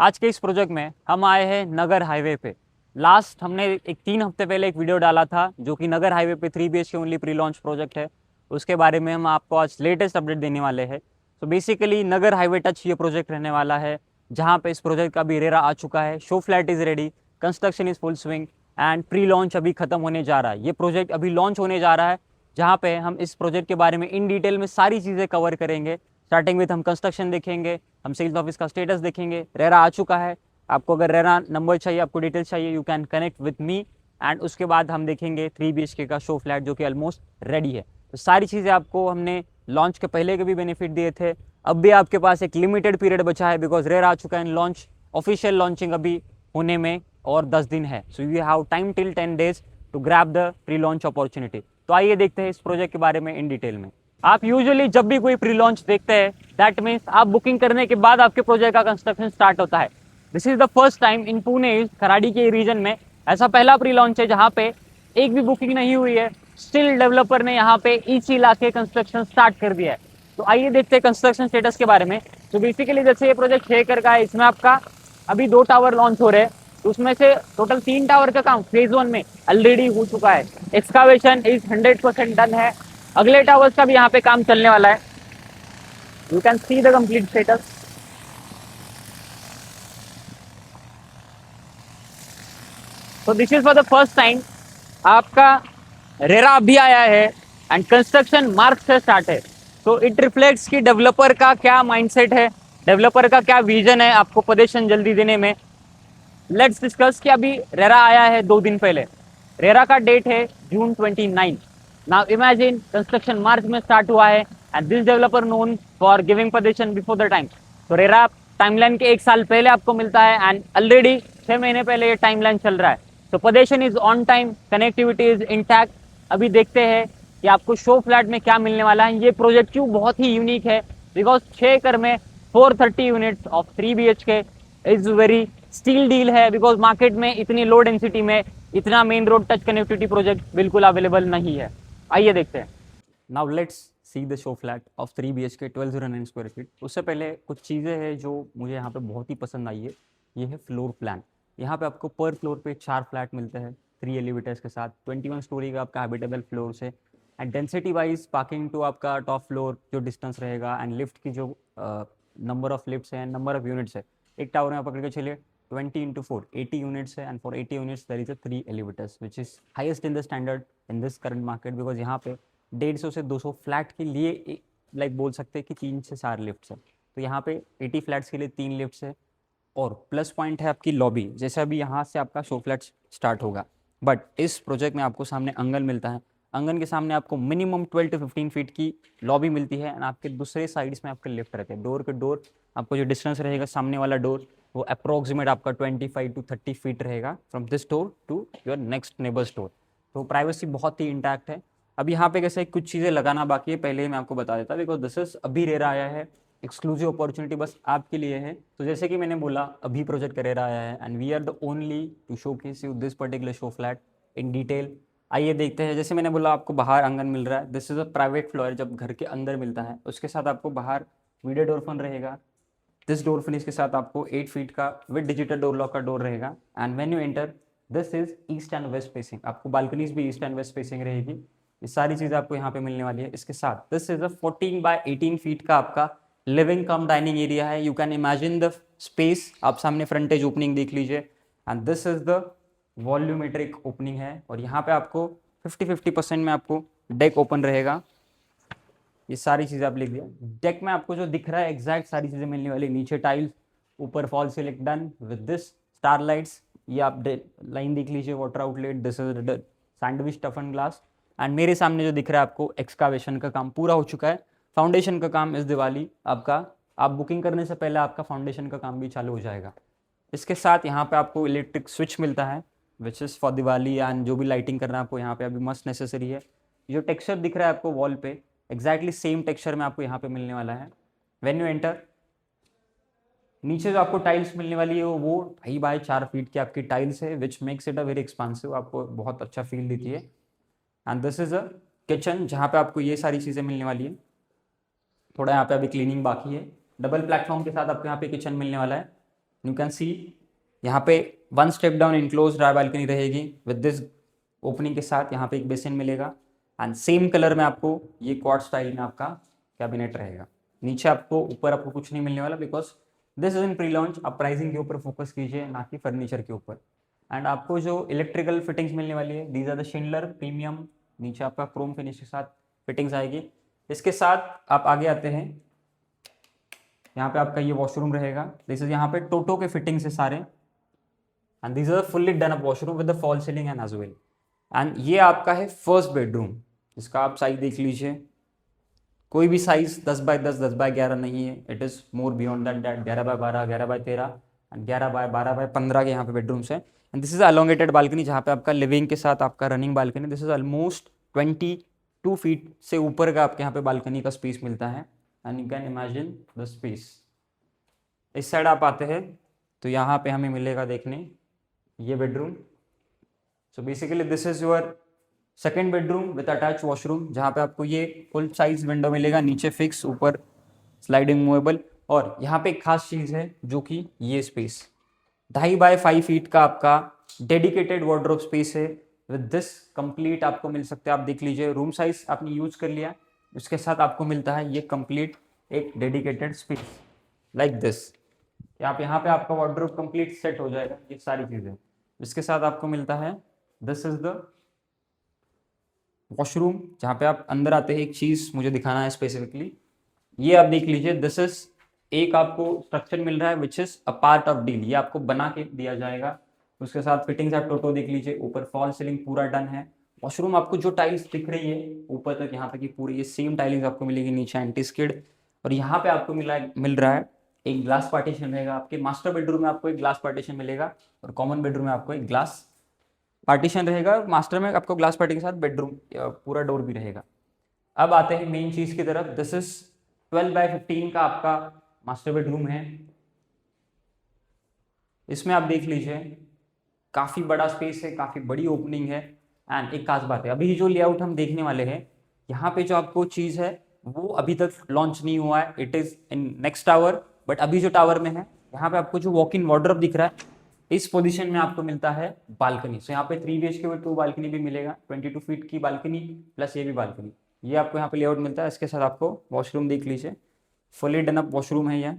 आज के इस प्रोजेक्ट में हम आए हैं नगर हाईवे पे। लास्ट हमने एक 3 हफ्ते पहले एक वीडियो डाला था जो कि नगर हाईवे पे 3 BHK only pre launch project है। उसके बारे में हम आपको आज लेटेस्ट अपडेट देने वाले हैं। तो बेसिकली नगर हाईवे टच ये प्रोजेक्ट रहने वाला है, जहाँ पे इस प्रोजेक्ट का भी रेरा आ चुका है। Show flat is ready, construction is full swing and pre launch अभी खत्म होने जा रहा है। ये प्रोजेक्ट अभी लॉन्च होने जा रहा है, जहाँ पे हम इस प्रोजेक्ट के बारे में इन डिटेल में सारी चीज़ें कवर करेंगे। स्टार्टिंग विथ हम कंस्ट्रक्शन देखेंगे, हम सेल्स ऑफिस का स्टेटस देखेंगे। रेरा आ चुका है, आपको अगर रेरा नंबर चाहिए, आपको डिटेल्स चाहिए, you can connect with me. And उसके बाद हम देखेंगे 3 BHK का शो फ्लैट जो कि ऑलमोस्ट रेडी है। तो सारी चीज़ें आपको हमने लॉन्च के पहले के भी बेनिफिट दिए थे। अब भी आपके पास एक लिमिटेड पीरियड बचा है बिकॉज रेरा आ चुका है। लॉन्च ऑफिशियल लॉन्चिंग अभी होने में और 10 दिन है। So you have time till 10 days to grab the pre launch opportunity. तो आइए देखते हैं इस प्रोजेक्ट के बारे में इन डिटेल में। आप यूजुअली जब भी कोई प्री लॉन्च देखते हैं, दैट मीन्स आप बुकिंग करने के बाद आपके प्रोजेक्ट का कंस्ट्रक्शन स्टार्ट होता है। This is the first time in Pune Kharadi के रीजन में ऐसा पहला प्री लॉन्च है जहाँ पे एक भी बुकिंग नहीं हुई है। स्टिल डेवलपर ने यहाँ पे इसी इलाके कंस्ट्रक्शन स्टार्ट कर दिया है। तो आइए देखते हैं कंस्ट्रक्शन स्टेटस के बारे में। तो बेसिकली जैसे ये प्रोजेक्ट 6 एकड़ का है, इसमें आपका अभी 2 टावर लॉन्च हो रहे हैं। तो उसमें से टोटल 3 टावर का काम फेज 1 में ऑलरेडी हो चुका है। एक्सकावेशन इज 100% डन है। अगले टावर्स का भी यहाँ पे काम चलने वाला है। You can see the complete status. तो this is for the first time आपका रेरा अभी आया है एंड कंस्ट्रक्शन मार्च से स्टार्ट है। तो इट रिफ्लेक्ट्स कि डेवलपर का क्या माइंडसेट है, डेवलपर का क्या विजन है आपको पोजीशन जल्दी देने में। लेट्स डिस्कस कि अभी रेरा आया है 2 दिन पहले। रेरा का डेट है जून 29। नाउ इमेजिन कंस्ट्रक्शन मार्च में स्टार्ट हुआ है and this developer known for giving position before the time. तो रेरा टाइमलाइन के 1 साल पहले आपको मिलता है एंड ऑलरेडी 6 महीने पहले ये टाइमलाइन चल रहा है। तो position is on time, connectivity is intact. अभी देखते हैं कि आपको शो फ्लैट में क्या मिलने वाला है। ये प्रोजेक्ट क्यों बहुत ही यूनिक है, बिकॉज 6 एकड़ में 430 units of 3 BHK is very steal deal है। बिकॉज मार्केट में इतनी लो डेंसिटी में इतना main road touch connectivity project बिल्कुल अवेलेबल नहीं है। आइए देखते हैं। Now let's see the show flat of 3 BHK 1209 square feet. उससे पहले कुछ चीज़ें हैं जो मुझे यहाँ पे बहुत ही पसंद आई है। ये है फ्लोर प्लान। यहाँ पे आपको पर फ्लोर पे 4 फ्लैट मिलते हैं 3 एलिवेटर्स के साथ। 21 स्टोरी का आपका हैबिटेबल फ्लोर है। And density wise parking two आपका टॉप फ्लोर जो डिस्टेंस रहेगा एंड लिफ्ट की जो नंबर ऑफ लिफ्ट्स हैं, नंबर ऑफ यूनिट्स है, एक टावर में पकड़ के चलिए 20 × 4 80 यूनिट्स है। And for 80 units there is a 3 elevators which is highest in the standard in this current market. Because यहाँ पे 150 से 200 फ्लैट के लिए लाइक बोल सकते हैं कि 3 से 4 लिफ्ट्स है। तो यहाँ पे 80 फ्लैट्स के लिए 3 लिफ्ट्स है। और प्लस पॉइंट है आपकी लॉबी। जैसे अभी यहाँ से आपका शो फ्लैट स्टार्ट होगा, बट इस प्रोजेक्ट में आपको सामने आंगन मिलता है। आंगन के सामने आपको मिनिमम 12 to 15 फीट की लॉबी मिलती है एंड आपके दूसरे साइड्स में आपके लिफ्ट रहते हैं। डोर के डोर आपको जो डिस्टेंस रहेगा सामने वाला डोर वो अप्रोक्सीमेट आपका 25 to 30 फीट रहेगा from this door to your next neighbours door. तो प्राइवेसी बहुत ही इंटैक्ट है। अब यहाँ पे कैसे कुछ चीज़ें लगाना बाकी है, पहले ही मैं आपको बता देता बिकॉज दिस इज अभी रेरा आया है, एक्सक्लूसिव अपॉर्चुनिटी बस आपके लिए है। तो जैसे कि मैंने बोला अभी प्रोजेक्ट करेरा आया है and we are the only to showcase you this particular show flat in detail. आइए देखते हैं। जैसे मैंने बोला आपको बाहर आंगन मिल रहा है। This is a private floor. जब घर के अंदर मिलता है उसके साथ आपको बाहर वीडियो डोर फन रहेगा। दिस डोर फिनिश के साथ आपको 8 फीट का विद डिजिटल डोर लॉक का डोर रहेगा। And when you enter this is east and waste facing. आपको बालकनीज भी ईस्ट एंड वेस्ट फेसिंग रहेगी। ये सारी चीज़ें आपको यहाँ पे मिलने वाली है। इसके साथ this is a 14 by 18 feet का आपका लिविंग कम डाइनिंग एरिया है। You can imagine the space. आप सामने फ्रंटेज ओपनिंग देख लीजिए and this is the volumetric opening है। और यहाँ पे आपको 50-50% में आपको डेक ओपन रहेगा। ये सारी चीज़ें आप लिख दिया। डेक में आपको जो दिख रहा है एग्जैक्ट सारी चीज़ें मिलने वाली। नीचे टाइल्स, ऊपर फॉल सिलिक done with this star lights. ये आप लाइन देख लीजिए, water outlet. This is sandwich टफन glass. And मेरे सामने जो दिख रहा है आपको एक्सकावेशन का काम पूरा हो चुका है। फाउंडेशन का काम इस दिवाली आपका, आप बुकिंग करने से पहले आपका फाउंडेशन का काम भी चालू हो जाएगा। इसके साथ यहाँ पे आपको इलेक्ट्रिक स्विच मिलता है which is for Diwali and जो भी लाइटिंग करना है आपको यहाँ पे अभी मस्ट नेसेसरी है। जो टेक्सचर दिख रहा है आपको वॉल पे एग्जैक्टली सेम टेक्सचर में आपको यहाँ पे मिलने वाला है। व्हेन यू एंटर, नीचे जो आपको टाइल्स मिलने वाली है वो 2.5 by 4 फीट की आपकी टाइल्स है which makes it a very expensive, आपको बहुत अच्छा फील देती है। And this is a kitchen जहाँ पे आपको ये सारी चीज़ें मिलने वाली है। थोड़ा यहाँ पे अभी क्लीनिंग बाकी है। डबल प्लेटफॉर्म के साथ आपको यहाँ पे किचन मिलने वाला है। यू कैन सी यहाँ पे 1 step down enclose dry balcony रहेगी विद दिस ओपनिंग के साथ। यहाँ पे एक बेसिन मिलेगा एंड सेम कलर में आपको ये क्वाड स्टाइल में आपका कैबिनेट रहेगा। नीचे आपको ऊपर आपको कुछ नहीं मिलने वाला because this is in pre launch. आप प्राइसिंग के ऊपर फोकस कीजिए ना कि फर्नीचर के ऊपर। एंड आपको जो इलेक्ट्रिकल फिटिंग्स मिलने वाली है these are the Schindler premium. नीचे आपका क्रोम फिनिश के साथ फिटिंग्स आएगी। इसके साथ आप आगे आते हैं, यहाँ पे आपका ये वॉशरूम रहेगा। दिस इज यहाँ पे टोटो के फिटिंग्स है सारे and this is fully done up washroom with the fall ceiling and as well. And ये आपका है फर्स्ट बेडरूम, जिसका आप साइज देख लीजिए। कोई भी साइज 10x10 10x11 नहीं है, it is more beyond that 11x12 11x13 and 11x12x15 के यहाँ पे बेडरूम्स है। एंड दिस इज अलोंगेटेड बालकनी जहाँ पे आपका लिविंग के साथ आपका running balcony. This is almost 22 feet से ऊपर का आपके यहाँ पे बालकनी का स्पेस मिलता है and you can imagine the space. इस साइड आप आते हैं तो यहाँ पे हमें मिलेगा देखने ये bedroom. So basically this is your second bedroom with attach washroom, जहाँ पे आपको ये फुल साइज विंडो मिलेगा, नीचे फिक्स ऊपर स्लाइडिंग मूवेबल। और यहाँ पे एक खास चीज़ है जो कि ये स्पेस 2.5x5 फीट का आपका डेडिकेटेड वार्डरोब स्पेस है। विद दिस कंप्लीट आपको मिल सकता है, आप देख लीजिए रूम साइज आपने यूज कर लिया, उसके साथ आपको मिलता है ये कंप्लीट एक डेडिकेटेड स्पेस लाइक दिस। यहाँ पे आपका वार्डरोब कंप्लीट सेट हो जाएगा, ये सारी चीज़ें। इसके साथ आपको मिलता है दिस इज द वॉशरूम, जहाँ पे आप अंदर आते हैं। एक चीज़ मुझे दिखाना है स्पेसिफिकली, ये आप देख लीजिए। दिस इज एक आपको स्ट्रक्चर मिल रहा है which is a part of deal, ये आपको बना के दिया जाएगा। उसके साथ फिटिंग्स आप टोटो देख लीजिए, ऊपर फॉल सीलिंग पूरा डन है। वॉशरूम आपको जो टाइल्स दिख रही है ऊपर तक यहाँ तक की पूरी ये सेम टाइलिंग आपको मिलेगी, नीचे एंटी स्किड। और यहाँ पे आपको मिल रहा है एक ग्लास पार्टीशन रहेगा। आपके मास्टर बेडरूम में आपको एक ग्लास पार्टीशन मिलेगा और कॉमन बेडरूम में आपको एक ग्लास पार्टीशन रहेगा। मास्टर में आपको ग्लास पार्टी के साथ बेडरूम पूरा डोर भी रहेगा। अब आते हैं मेन चीज की तरफ। दिस इज 12x15 का आपका मास्टर बेडरूम है। इसमें आप देख लीजिए काफी बड़ा स्पेस है, काफी बड़ी ओपनिंग है। एंड एक खास बात है, अभी जो लेआउट हम देखने वाले हैं यहाँ पे जो आपको चीज है वो अभी तक लॉन्च नहीं हुआ है, it is in next tower. But अभी जो टावर में है यहाँ पे आपको जो वॉक इन वार्डरोब दिख रहा है, इस पोजीशन में आपको मिलता है बालकनी। सो यहाँ पे 3 BHK में 2 बालकनी भी मिलेगा, 22 फीट की बालकनी प्लस ये भी बालकनी, ये आपको यहाँ पे लेआउट मिलता है। इसके साथ आपको वॉशरूम देख लीजिए, फुली डन अप वॉशरूम है यह।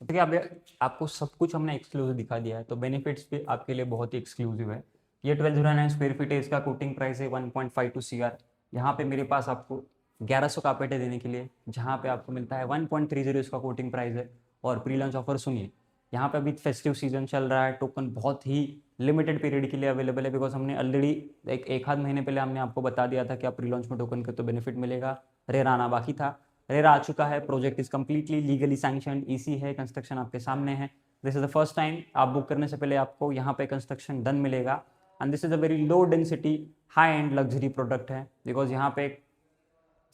देखिए अब आपको सब कुछ हमने एक्सक्लूसिव दिखा दिया है, तो बेनिफिट्स भी आपके लिए बहुत ही एक्सक्लूसिव है। ये 1209 स्क्वायर फीट है, इसका कोटिंग प्राइस है 1.52 CR। यहाँ पे मेरे पास आपको 1100 कार्पेट है देने के लिए, जहाँ पे आपको मिलता है 1.30 इसका कोटिंग प्राइस है। और प्री लॉन्च ऑफर सुनिए, यहाँ पे अभी फेस्टिव सीजन चल रहा है, टोकन बहुत ही लिमिटेड पीरियड के लिए अवेलेबल है। बिकॉज हमने ऑलरेडी एक आध महीने पहले हमने आपको बता दिया था कि आप प्री लॉन्च में टोकन के तो बेनिफिट मिलेगा। रेरा आना बाकी था, रेरा आ चुका है। Project is completely legally sanctioned, EC है, कंस्ट्रक्शन आपके सामने है। This is the first time आप बुक करने से पहले आपको यहाँ पे कंस्ट्रक्शन डन मिलेगा। And this is a very low density high and luxury product है, बिकॉज यहाँ पे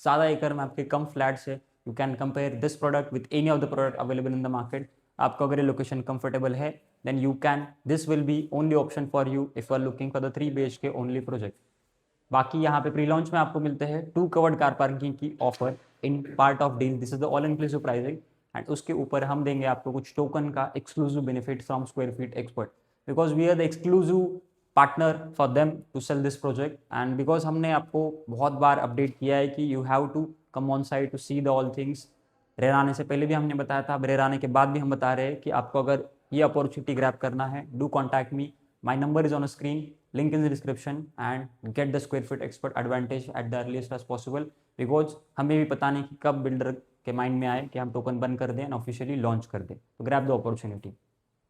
ज़्यादा एकड़ में आपके कम फ्लैट्स है। You can compare this product with any of the product available in the market. आपको अगर ये लोकेशन कंफर्टेबल है then you can, this will be only option for you if you are looking for the 3 BHK only project. बाकी यहाँ पे pre launch में आपको मिलते हैं 2 कवर्ड कार पार्किंग की offer in part of deal. This is the all inclusive pricing. And उसके ऊपर हम देंगे आपको कुछ टोकन का exclusive benefit from square feet expert, because we are the exclusive partner for them to sell this project. And because हमने आपको बहुत बार अपडेट किया है कि you have to come on site to see the all things. RERA आने से पहले भी हमने बताया था, अब रेरा आने के बाद भी हम बता रहे हैं कि आपको अगर ये अपॉर्चुनिटी ग्रैब करना है, do contact me, my number is on screen, link in the description and get the square feet expert advantage at the earliest as possible। Because हमें भी पता नहीं कि कब बिल्डर के माइंड में आए कि हम टोकन बंद कर दें एंड ऑफिशियली लॉन्च कर दें। तो ग्रैब द अपॉर्चुनिटी।